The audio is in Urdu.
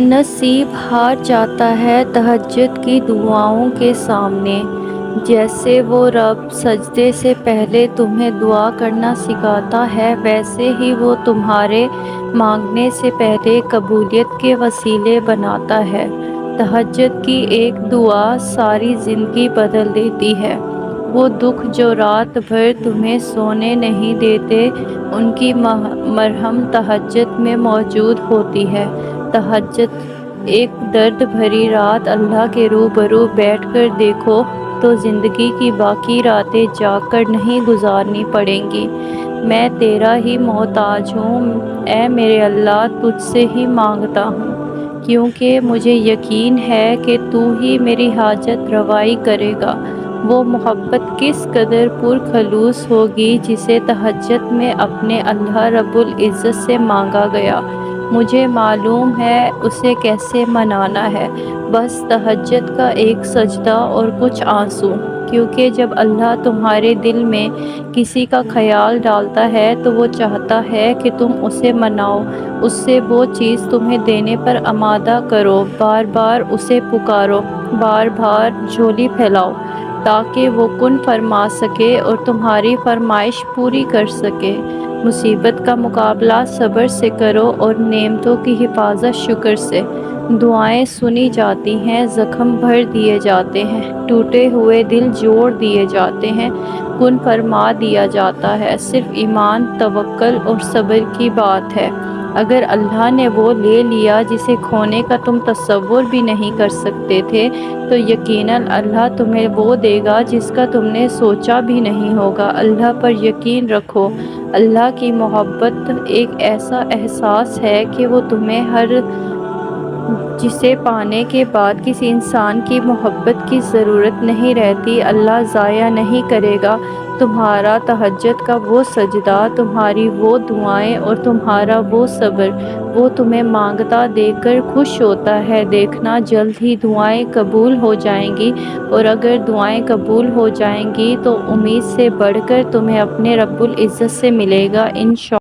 نصیب ہار جاتا ہے تہجد کی دعاؤں کے سامنے، جیسے وہ رب سجدے سے پہلے تمہیں دعا کرنا سکھاتا ہے، ویسے ہی وہ تمہارے مانگنے سے پہلے قبولیت کے وسیلے بناتا ہے۔ تہجد کی ایک دعا ساری زندگی بدل دیتی ہے۔ وہ دکھ جو رات بھر تمہیں سونے نہیں دیتے، ان کی مرہم تہجد میں موجود ہوتی ہے۔ تہجد ایک درد بھری رات اللہ کے روبرو بیٹھ کر دیکھو تو زندگی کی باقی راتیں جاگ کر نہیں گزارنی پڑیں گی۔ میں تیرا ہی محتاج ہوں، اے میرے اللہ، تجھ سے ہی مانگتا ہوں، کیونکہ مجھے یقین ہے کہ تو ہی میری حاجت روائی کرے گا۔ وہ محبت کس قدر پرخلوص ہوگی جسے تہجد میں اپنے اللہ رب العزت سے مانگا گیا، مجھے معلوم ہے اسے کیسے منانا ہے، بس تہجد کا ایک سجدہ اور کچھ آنسو، کیونکہ جب اللہ تمہارے دل میں کسی کا خیال ڈالتا ہے تو وہ چاہتا ہے کہ تم اسے مناؤ، اس سے وہ چیز تمہیں دینے پر آمادہ کرو، بار بار اسے پکارو، بار بار جھولی پھیلاؤ، تاکہ وہ کن فرما سکے اور تمہاری فرمائش پوری کر سکے۔ مصیبت کا مقابلہ صبر سے کرو اور نعمتوں کی حفاظت شکر سے۔ دعائیں سنی جاتی ہیں، زخم بھر دیے جاتے ہیں، ٹوٹے ہوئے دل جوڑ دیے جاتے ہیں، کن فرما دیا جاتا ہے، صرف ایمان، توکل اور صبر کی بات ہے۔ اگر اللہ نے وہ لے لیا جسے کھونے کا تم تصور بھی نہیں کر سکتے تھے، تو یقیناً اللہ تمہیں وہ دے گا جس کا تم نے سوچا بھی نہیں ہوگا۔ اللہ پر یقین رکھو۔ اللہ کی محبت ایک ایسا احساس ہے کہ وہ تمہیں جسے پانے کے بعد کسی انسان کی محبت کی ضرورت نہیں رہتی۔ اللہ ضائع نہیں کرے گا تمہارا تہجد کا وہ سجدہ، تمہاری وہ دعائیں اور تمہارا وہ صبر۔ وہ تمہیں مانگتا دیکھ کر خوش ہوتا ہے، دیکھنا جلد ہی دعائیں قبول ہو جائیں گی، اور اگر دعائیں قبول ہو جائیں گی تو امید سے بڑھ کر تمہیں اپنے رب العزت سے ملے گا انشاءاللہ۔